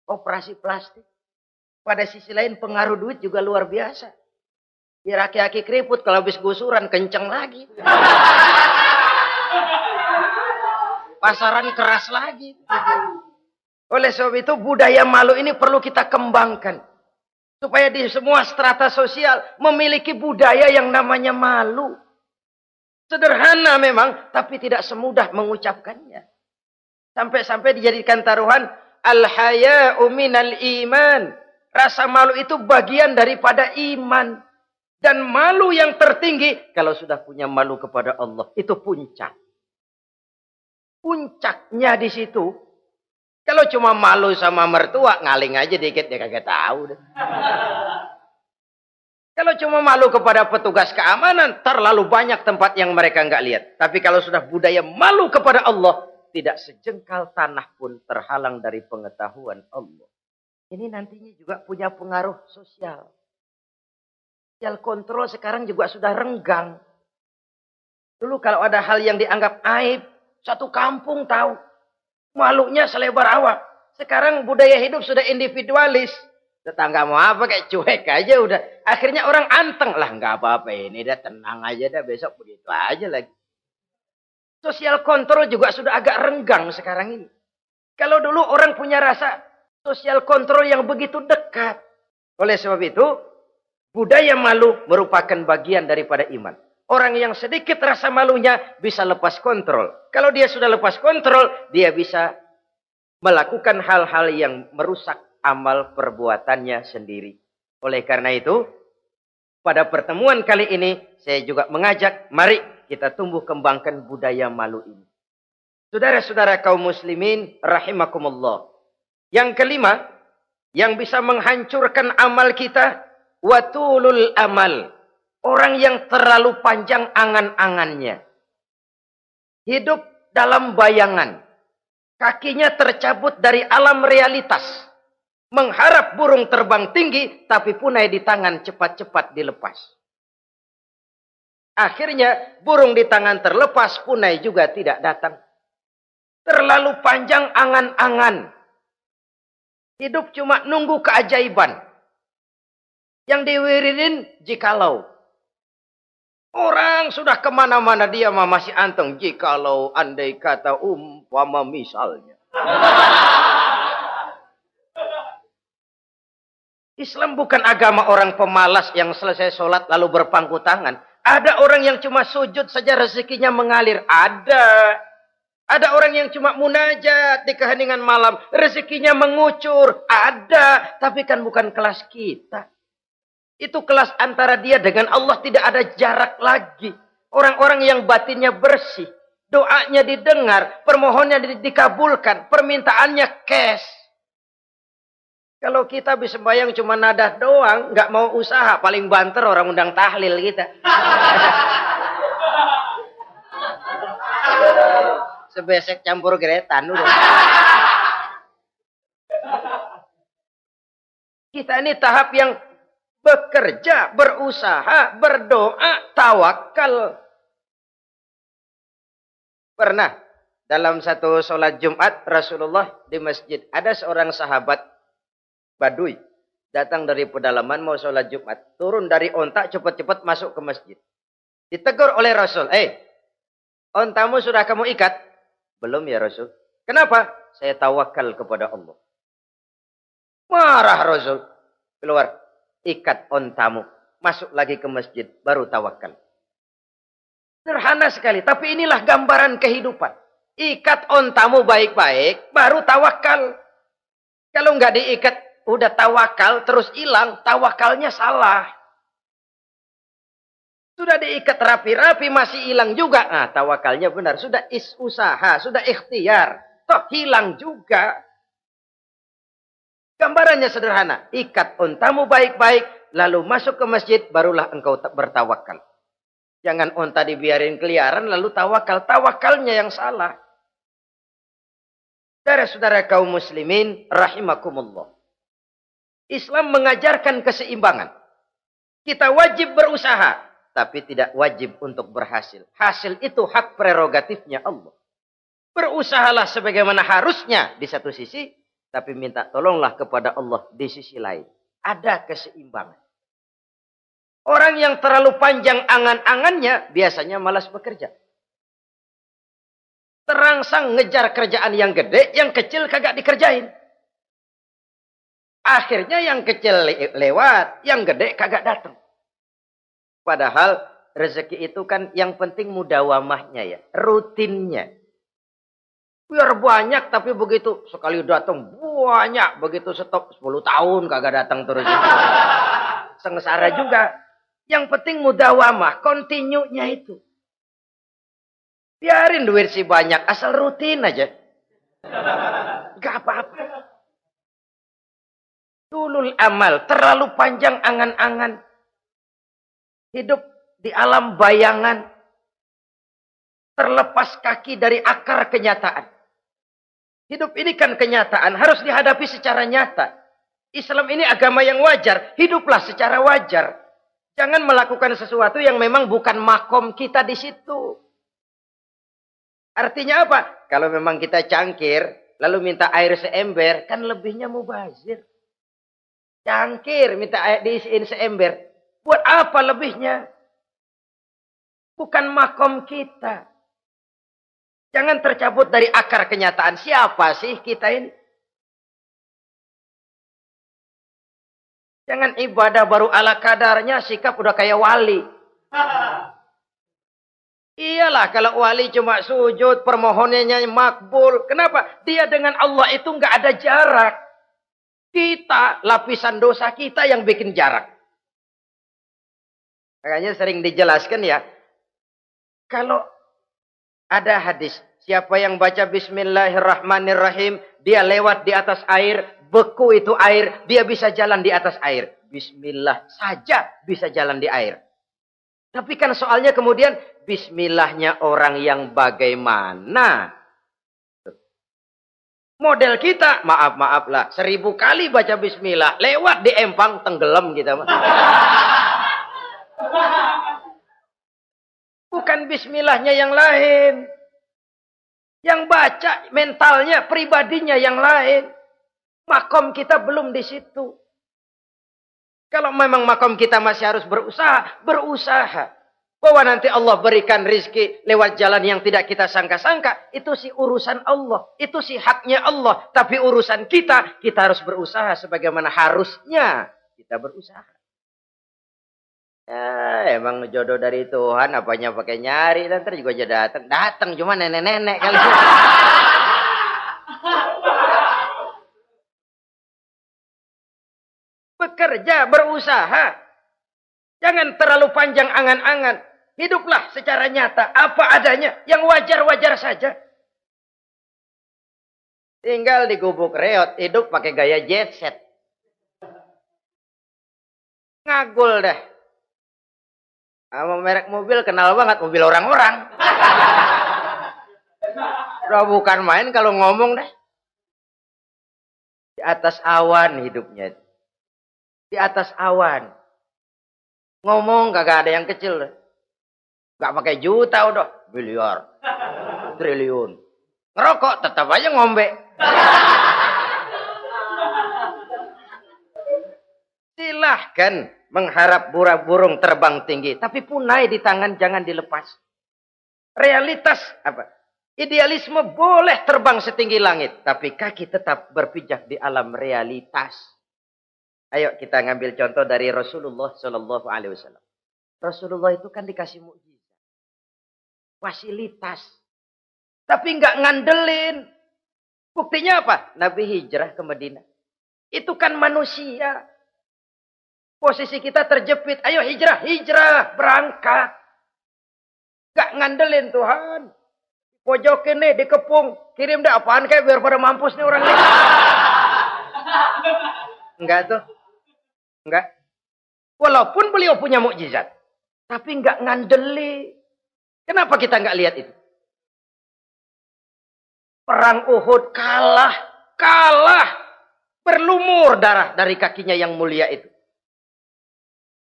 Operasi plastik. Pada sisi lain pengaruh duit juga luar biasa. Ya aki-aki keriput kalau habis gusuran kenceng lagi. Pasaran keras lagi. Oleh sebab itu budaya malu ini perlu kita kembangkan. Supaya di semua strata sosial memiliki budaya yang namanya malu. Sederhana memang, tapi tidak semudah mengucapkannya. Sampai-sampai dijadikan taruhan, al-haya'u minal iman. Rasa malu itu bagian daripada iman. Dan malu yang tertinggi, kalau sudah punya malu kepada Allah, itu puncak. Puncaknya di situ. Kalau cuma malu sama mertua, ngaling aja dikit, dia kagak tahu deh. Kalau cuma malu kepada petugas keamanan, terlalu banyak tempat yang mereka nggak lihat. Tapi kalau sudah budaya malu kepada Allah, tidak sejengkal tanah pun terhalang dari pengetahuan Allah. Ini nantinya juga punya pengaruh sosial. Sosial kontrol sekarang juga sudah renggang. Dulu kalau ada hal yang dianggap aib, satu kampung tahu. Malunya selebar awak. Sekarang budaya hidup sudah individualis. Tetangga mau apa kayak cuek aja udah. Akhirnya orang anteng. Lah nggak apa-apa ini dah, tenang aja dah, besok begitu aja lagi. Sosial kontrol juga sudah agak renggang sekarang ini. Kalau dulu orang punya rasa sosial kontrol yang begitu dekat. Oleh sebab itu, budaya malu merupakan bagian daripada iman. Orang yang sedikit rasa malunya bisa lepas kontrol. Kalau dia sudah lepas kontrol, dia bisa melakukan hal-hal yang merusak amal perbuatannya sendiri. Oleh karena itu, pada pertemuan kali ini, saya juga mengajak, mari kita tumbuh kembangkan budaya malu ini. Saudara-saudara kaum muslimin, rahimakumullah. Yang kelima, yang bisa menghancurkan amal kita, watulul amal. Orang yang terlalu panjang angan-angannya. Hidup dalam bayangan. Kakinya tercabut dari alam realitas. Mengharap burung terbang tinggi, tapi punai di tangan cepat-cepat dilepas. Akhirnya burung di tangan terlepas, punai juga tidak datang. Terlalu panjang angan-angan. Hidup cuma nunggu keajaiban. Yang diwiridin jikalau. Orang sudah kemana-mana dia masih anteng. Jikalau andai kata umpama misalnya. Islam bukan agama orang pemalas yang selesai sholat lalu berpangku tangan. Ada orang yang cuma sujud saja rezekinya mengalir. Ada. Ada orang yang cuma munajat di keheningan malam. Rezekinya mengucur. Ada. Tapi kan bukan kelas kita. Itu kelas antara dia dengan Allah, tidak ada jarak lagi. Orang-orang yang batinnya bersih. Doanya didengar. Permohonannya dikabulkan. Permintaannya cash. Kalau kita bisa bayang cuma nadah doang. Nggak mau usaha. Paling banter orang undang tahlil kita. Sebesek campur geretan. Udah. Kita ini tahap yang bekerja, berusaha, berdoa, tawakal. Pernah dalam satu sholat Jumat Rasulullah di masjid. Ada seorang sahabat Baduy. Datang dari pedalaman mau sholat Jumat. Turun dari onta cepat-cepat masuk ke masjid. Ditegur oleh Rasul. Ontamu sudah kamu ikat? Belum ya Rasul. Kenapa? Saya tawakal kepada Allah. Marah Rasul. Keluar. Ikat ontamu. Masuk lagi ke masjid. Baru tawakal. Sederhana sekali. Tapi inilah gambaran kehidupan. Ikat ontamu baik-baik. Baru tawakal. Kalau nggak diikat. Udah tawakal. Terus hilang. Tawakalnya salah. Sudah diikat rapi-rapi masih hilang juga. Nah, tawakalnya benar. Sudah usaha, sudah ikhtiar. Toh hilang juga. Gambarannya sederhana. Ikat ontamu baik-baik. Lalu masuk ke masjid. Barulah engkau bertawakal. Jangan onta dibiarin keliaran lalu tawakal. Tawakalnya yang salah. Saudara-saudara kaum muslimin. Rahimakumullah. Islam mengajarkan keseimbangan. Kita wajib berusaha. Tapi tidak wajib untuk berhasil. Hasil itu hak prerogatifnya Allah. Berusahalah sebagaimana harusnya di satu sisi. Tapi minta tolonglah kepada Allah di sisi lain. Ada keseimbangan. Orang yang terlalu panjang angan-angannya biasanya malas bekerja. Terangsang ngejar kerjaan yang gede, yang kecil kagak dikerjain. Akhirnya yang kecil lewat, yang gede kagak datang. Padahal rezeki itu kan yang penting mudawamahnya ya. Rutinnya. Biar banyak tapi begitu sekali datang banyak. Begitu stop 10 tahun kagak datang terus. Sengsara juga. Yang penting mudawamah. Continue-nya itu. Biarin duit sih banyak. Asal rutin aja. Gak apa-apa. Tulul amal. Terlalu panjang angan-angan. Hidup di alam bayangan. Terlepas kaki dari akar kenyataan. Hidup ini kan kenyataan. Harus dihadapi secara nyata. Islam ini agama yang wajar. Hiduplah secara wajar. Jangan melakukan sesuatu yang memang bukan makom kita di situ. Artinya apa? Kalau memang kita cangkir. Lalu minta air seember. Kan lebihnya mubazir. Cangkir minta air diisiin seember. Buat apa lebihnya? Bukan makom kita. Jangan tercabut dari akar kenyataan. Siapa sih kita ini? Jangan ibadah baru ala kadarnya. Sikap udah kayak wali. Iyalah kalau wali cuma sujud. Permohonannya makbul. Kenapa? Dia dengan Allah itu nggak ada jarak. Kita, lapisan dosa kita yang bikin jarak. Makanya sering dijelaskan ya. Kalau ada hadis. Siapa yang baca Bismillahirrahmanirrahim. Dia lewat di atas air. Beku itu air. Dia bisa jalan di atas air. Bismillah saja bisa jalan di air. Tapi kan soalnya kemudian. Bismillahnya orang yang bagaimana. Model kita. Maaf lah. 1000 kali baca Bismillah. Lewat di empang. Tenggelam kita. Bukan bismillahnya yang lain. Yang baca mentalnya, pribadinya yang lain. Makom kita belum di situ. Kalau memang makom kita masih harus berusaha, berusaha. Bahwa nanti Allah berikan rizki lewat jalan yang tidak kita sangka-sangka. Itu sih urusan Allah. Itu sih haknya Allah. Tapi urusan kita harus berusaha sebagaimana harusnya kita berusaha. Ya, emang jodoh dari Tuhan, apanya pakai nyari, dan ntar juga aja datang. Datang cuma nenek-nenek kali. Bekerja, berusaha. Jangan terlalu panjang angan-angan. Hiduplah secara nyata, apa adanya, yang wajar-wajar saja. Tinggal di gubuk reot, hidup pakai gaya jet set. Ngagul dah. Sama merek mobil kenal banget, mobil orang-orang. Udah bukan main kalau ngomong deh. Di atas awan hidupnya. Di atas awan. Ngomong kagak ada yang kecil deh. Gak pakai juta udah. Miliar. Triliun. Ngerokok tetap aja ngombe. Silahkan mengharap burung terbang tinggi. Tapi punai di tangan jangan dilepas. Realitas apa? Idealisme boleh terbang setinggi langit, tapi kaki tetap berpijak di alam realitas. Ayo kita ngambil contoh dari Rasulullah Shallallahu Alaihi Wasallam. Rasulullah itu kan dikasih mukjizat, fasilitas, tapi nggak ngandelin. Buktinya apa? Nabi hijrah ke Madinah. Itu kan manusia. Posisi kita terjepit. Ayo hijrah, hijrah, berangkat. Gak ngandelin Tuhan. Pojokin nih, dikepung. Kirim deh apaan kayak biar pada mampus nih orang ini. Enggak tuh. Enggak. Walaupun beliau punya mukjizat. Tapi enggak ngandeli. Kenapa kita enggak lihat itu? Perang Uhud kalah. Kalah. Berlumur darah dari kakinya yang mulia itu.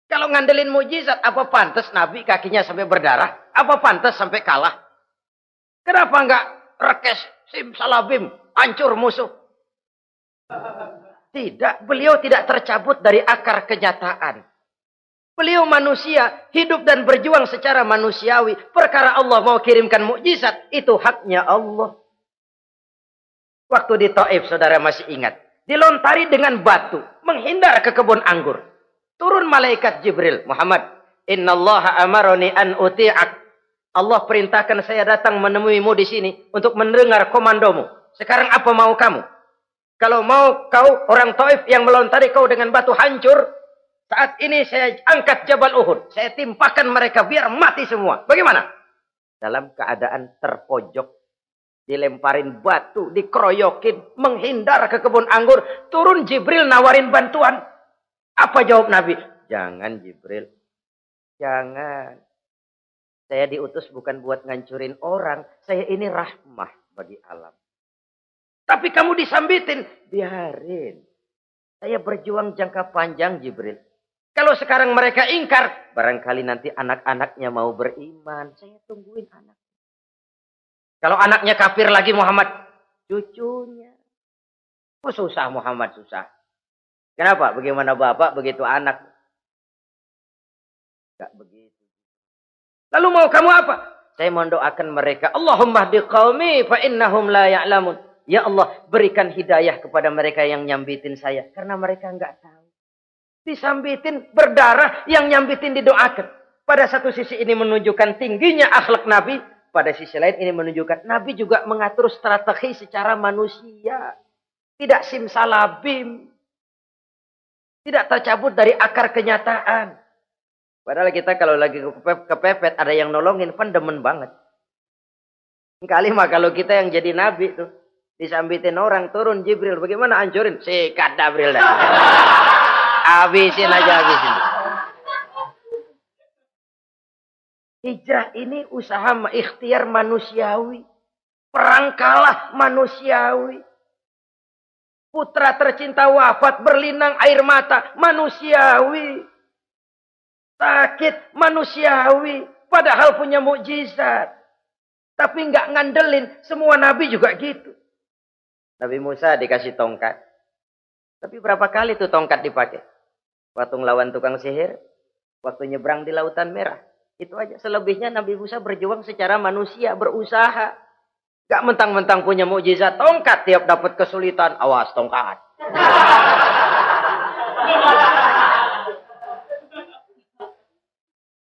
Kalau ngandelin mukjizat, apa pantas Nabi kakinya sampai berdarah? Apa pantas sampai kalah? Kenapa enggak rekes, simsalabim, hancur musuh? Tidak, beliau tidak tercabut dari akar kenyataan. Beliau manusia, hidup dan berjuang secara manusiawi. Perkara Allah mau kirimkan mukjizat, itu haknya Allah. Waktu di Taif, saudara masih ingat. Dilontari dengan batu, menghindar ke kebun anggur. Turun malaikat Jibril, Muhammad, innallaha amaroni an uti'ak. Allah perintahkan saya datang menemuimu di sini untuk mendengar komandomu. Sekarang apa mau kamu? Kalau mau kau orang Taif yang melontari kau dengan batu hancur, saat ini saya angkat Jabal Uhud. Saya timpakan mereka biar mati semua. Bagaimana? Dalam keadaan terpojok, dilemparin batu, dikeroyokin, menghindar ke kebun anggur. Turun Jibril nawarin bantuan. Apa jawab Nabi? Jangan Jibril. Jangan. Saya diutus bukan buat ngancurin orang. Saya ini rahmah bagi alam. Tapi kamu disambitin. Biarin. Saya berjuang jangka panjang Jibril. Kalau sekarang mereka ingkar. Barangkali nanti anak-anaknya mau beriman. Saya tungguin anak. Kalau anaknya kafir lagi Muhammad. Cucunya. Oh, susah Muhammad, susah. Kenapa? Bagaimana bapak begitu anak? Enggak begitu. Lalu mau kamu apa? Saya mendoakan mereka. Allahumma hdi qaumi fa innahum la ya'lamun. Ya Allah, berikan hidayah kepada mereka yang nyambitin saya. Karena mereka enggak tahu. Disambitin, berdarah, yang nyambitin didoakan. Pada satu sisi ini menunjukkan tingginya akhlak Nabi. Pada sisi lain ini menunjukkan Nabi juga mengatur strategi secara manusia. Tidak simsalabim. Tidak tercabut dari akar kenyataan. Padahal kita kalau lagi kepepet ada yang nolongin, kan demen banget. Kali mah kalau kita yang jadi nabi tuh, disambitin orang, turun Jibril, bagaimana hancurin? Sikat Jibril dah. Habisin aja, habisin. Hijrah ini usaha ikhtiar manusiawi. Perang kalah manusiawi. Putra tercinta wafat, berlinang air mata, manusiawi. Sakit, manusiawi. Padahal punya mukjizat. Tapi nggak ngandelin. Semua nabi juga gitu. Nabi Musa dikasih tongkat. Tapi berapa kali tuh tongkat dipakai? Waktu ngelawan tukang sihir. Waktu nyebrang di Lautan Merah. Itu aja. Selebihnya Nabi Musa berjuang secara manusia, berusaha. Gak mentang-mentang punya mukjizat tongkat, tiap dapat kesulitan, awas tongkat.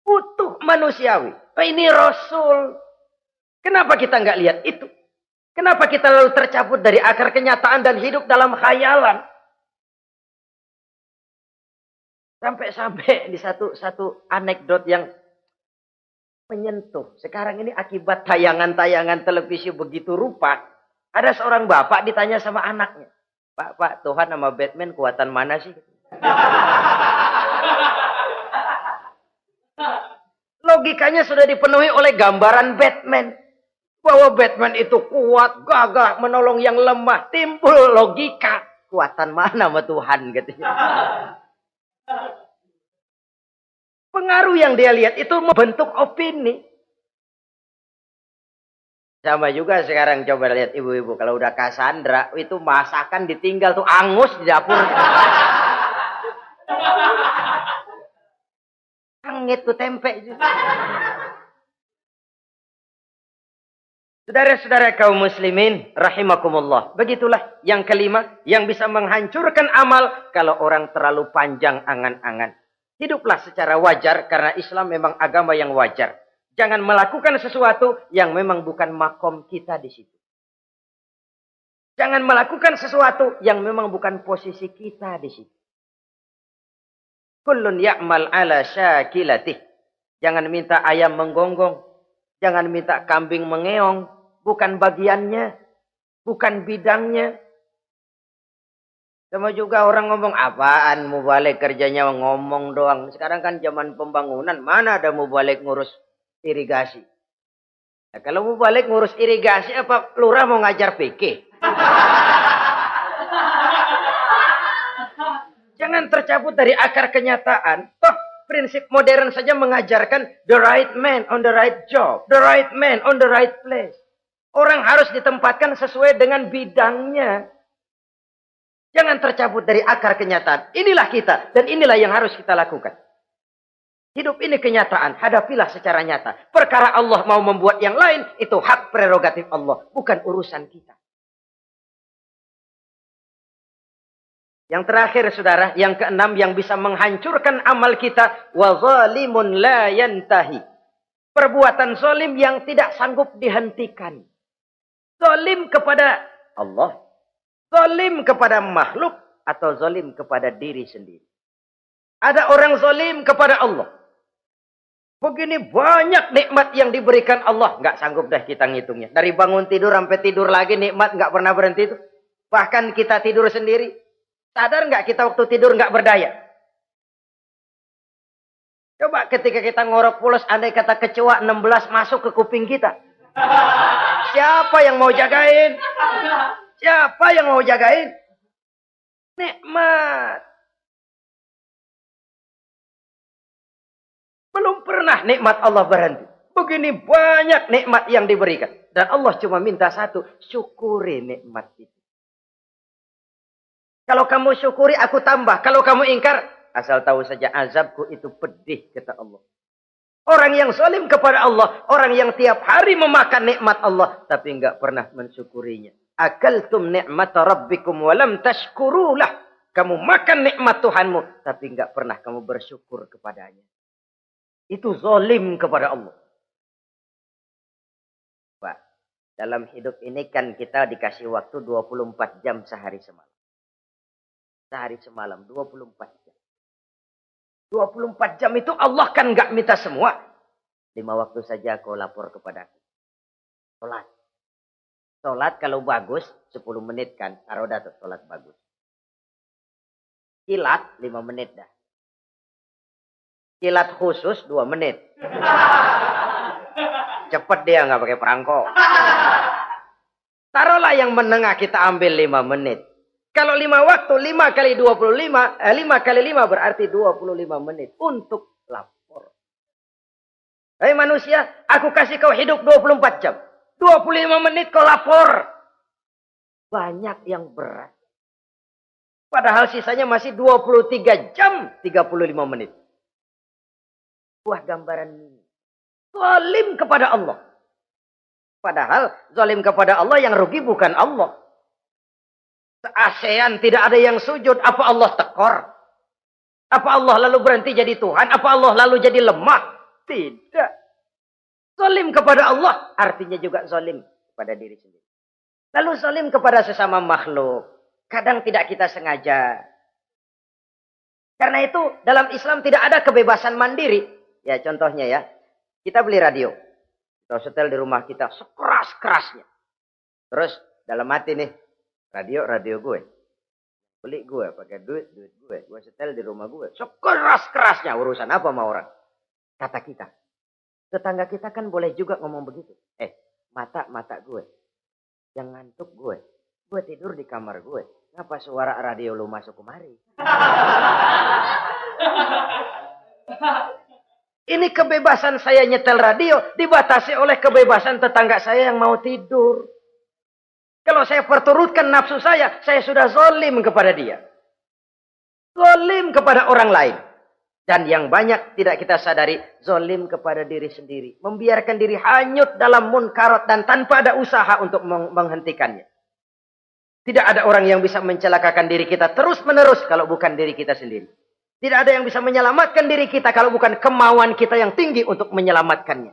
Utuh manusiawi. Ini Rasul. Kenapa kita nggak lihat itu? Kenapa kita lalu tercabut dari akar kenyataan dan hidup dalam khayalan? Sampai-sampai di satu anekdot yang menyentuh. Sekarang ini akibat tayangan-tayangan televisi begitu rupa. Ada seorang bapak ditanya sama anaknya. Pak, Tuhan sama Batman kuatan mana sih? Logikanya sudah dipenuhi oleh gambaran Batman. Bahwa Batman itu kuat, gagah, menolong yang lemah. Timbul logika. Kuatan mana sama Tuhan? Katanya. Pengaruh yang dia lihat itu membentuk opini. Sama juga sekarang coba lihat ibu-ibu. Kalau udah Cassandra, itu masakan ditinggal tuh angus di dapur. Angit tuh tempe. Saudara-saudara kaum muslimin, rahimakumullah. Begitulah yang kelima, yang bisa menghancurkan amal kalau orang terlalu panjang angan-angan. Hiduplah secara wajar karena Islam memang agama yang wajar. Jangan melakukan sesuatu yang memang bukan makom kita di situ. Jangan melakukan sesuatu yang memang bukan posisi kita di situ. Kullun ya'mal ala syakilatih. Jangan minta ayam menggonggong. Jangan minta kambing mengeong. Bukan bagiannya. Bukan bidangnya. Sama juga orang ngomong, apaan mubalik kerjanya ngomong doang. Sekarang kan zaman pembangunan. Mana ada mubalik ngurus irigasi. Nah, kalau mubalik ngurus irigasi, apa lurah mau ngajar fikih? Jangan tercabut dari akar kenyataan. Toh prinsip modern saja mengajarkan the right man on the right job. The right man on the right place. Orang harus ditempatkan sesuai dengan bidangnya. Jangan tercabut dari akar kenyataan. Inilah kita dan inilah yang harus kita lakukan. Hidup ini kenyataan. Hadapilah secara nyata. Perkara Allah mau membuat yang lain, itu hak prerogatif Allah. Bukan urusan kita. Yang terakhir saudara, yang keenam yang bisa menghancurkan amal kita. Wa zalimun la yantahi. Perbuatan zalim yang tidak sanggup dihentikan. Zalim kepada Allah. Zalim kepada makhluk. Atau zalim kepada diri sendiri. Ada orang zalim kepada Allah. Begini banyak nikmat yang diberikan Allah. Nggak sanggup dah kita ngitungnya. Dari bangun tidur sampai tidur lagi nikmat nggak pernah berhenti itu. Bahkan kita tidur sendiri. Sadar nggak kita waktu tidur nggak berdaya? Coba ketika kita ngorok pulas, andai kata kecoa 16 masuk ke kuping kita. Siapa yang mau jagain? Siapa yang mau jagain? Nikmat. Belum pernah nikmat Allah berhenti. Begini banyak nikmat yang diberikan. Dan Allah cuma minta satu. Syukuri nikmat itu. Kalau kamu syukuri, aku tambah. Kalau kamu ingkar, asal tahu saja azabku itu pedih, kata Allah. Orang yang zalim kepada Allah. Orang yang tiap hari memakan nikmat Allah. Tapi enggak pernah mensyukurinya. Akaltum ni'mata rabbikum walam tashkurulah. Kamu makan nikmat Tuhanmu. Tapi enggak pernah kamu bersyukur kepadanya. Itu zalim kepada Allah. Pak, dalam hidup ini kan kita dikasih waktu 24 jam sehari semalam. Sehari semalam, 24 jam. 24 jam itu Allah kan nggak minta semua. 5 waktu saja kau lapor kepadaku. Sholat. Sholat kalau bagus, 10 menit kan. Taruh dah tuh, sholat bagus. Kilat, 5 menit dah. Kilat khusus 2 menit. Cepet dia nggak pakai perangko. Taruhlah yang menengah kita ambil 5 menit. Kalau 5 waktu, 5 kali 25, 5 kali 5 berarti 25 menit untuk lapor. Hei manusia, aku kasih kau hidup 24 jam. 25 menit kau lapor. Banyak yang berat. Padahal sisanya masih 23 jam 35 menit. Buah gambaran zalim kepada Allah. Padahal zalim kepada Allah yang rugi bukan Allah. Se-ASEAN tidak ada yang sujud. Apa Allah tekor? Apa Allah lalu berhenti jadi Tuhan? Apa Allah lalu jadi lemah? Tidak. Zalim kepada Allah artinya juga zalim kepada diri sendiri. Lalu zalim kepada sesama makhluk. Kadang tidak kita sengaja. Karena itu dalam Islam tidak ada kebebasan mandiri. Ya contohnya ya. Kita beli radio. Kita setel di rumah kita sekeras-kerasnya. Terus dalam hati nih. Radio gue. Beli gue, pakai duit gue. Gue setel di rumah gue. Sekeras-kerasnya. Urusan apa sama orang? Kata kita. Tetangga kita kan boleh juga ngomong begitu. Mata gue. Yang ngantuk gue. Gue tidur di kamar gue. Kenapa suara radio lu masuk kemari? Ini kebebasan saya nyetel radio. Dibatasi oleh kebebasan tetangga saya yang mau tidur. Kalau saya perturutkan nafsu saya sudah zalim kepada dia. Zalim kepada orang lain. Dan yang banyak tidak kita sadari, zolim kepada diri sendiri. Membiarkan diri hanyut dalam munkarat dan tanpa ada usaha untuk menghentikannya. Tidak ada orang yang bisa mencelakakan diri kita terus menerus kalau bukan diri kita sendiri. Tidak ada yang bisa menyelamatkan diri kita kalau bukan kemauan kita yang tinggi untuk menyelamatkannya.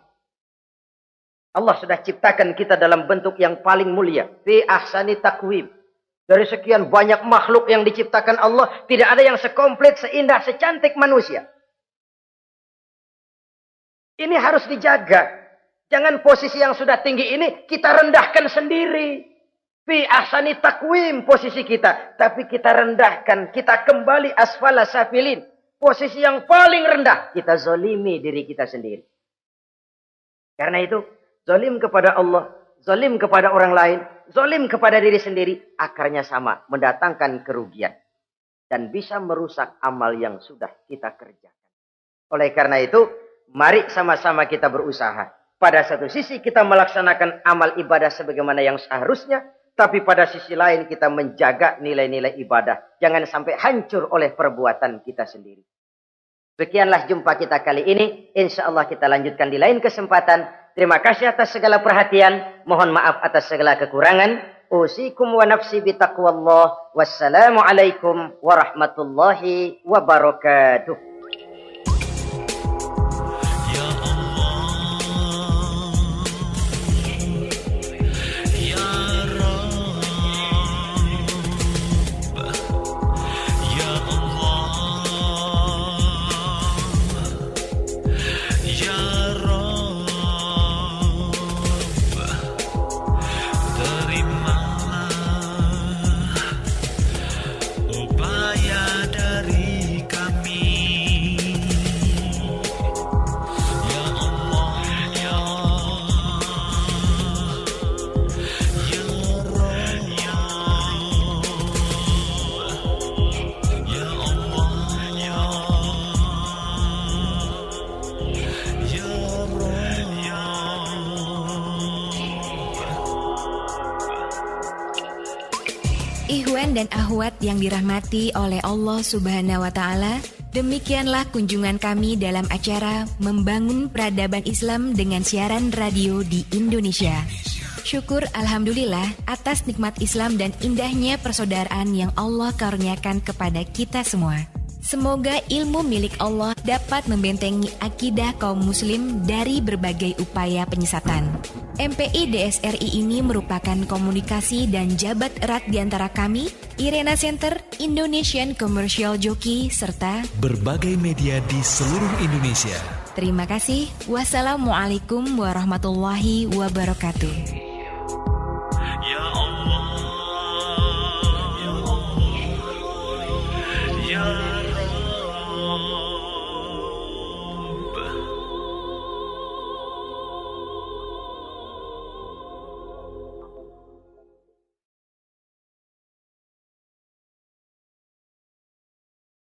Allah sudah ciptakan kita dalam bentuk yang paling mulia. Fi ahsani taqwim. Dari sekian banyak makhluk yang diciptakan Allah, tidak ada yang sekomplit, seindah, secantik manusia. Ini harus dijaga. Jangan posisi yang sudah tinggi ini kita rendahkan sendiri. Fi ahsani taqwim posisi kita. Tapi kita rendahkan, kita kembali asfala safilin. Posisi yang paling rendah, kita zolimi diri kita sendiri. Karena itu, zalim kepada Allah, zalim kepada orang lain, zalim kepada diri sendiri, akarnya sama, mendatangkan kerugian. Dan bisa merusak amal yang sudah kita kerjakan. Oleh karena itu, mari sama-sama kita berusaha. Pada satu sisi kita melaksanakan amal ibadah sebagaimana yang seharusnya, tapi pada sisi lain kita menjaga nilai-nilai ibadah. Jangan sampai hancur oleh perbuatan kita sendiri. Sekianlah jumpa kita kali ini. Insya Allah kita lanjutkan di lain kesempatan. Terima kasih atas segala perhatian. Mohon maaf atas segala kekurangan. Usikum wa nafsi bitaqwallah. Wassalamualaikum warahmatullahi wabarakatuh. Ikhwan dan akhwat yang dirahmati oleh Allah Subhanahu wa Ta'ala, demikianlah kunjungan kami dalam acara Membangun Peradaban Islam dengan siaran radio di Indonesia. Syukur Alhamdulillah atas nikmat Islam dan indahnya persaudaraan yang Allah karuniakan kepada kita semua. Semoga ilmu milik Allah dapat membentengi akidah kaum muslim dari berbagai upaya penyesatan. MPI DSRI ini merupakan komunikasi dan jabat erat di antara kami, Irena Center, Indonesian Commercial Jockey, serta berbagai media di seluruh Indonesia. Terima kasih. Wassalamualaikum warahmatullahi wabarakatuh.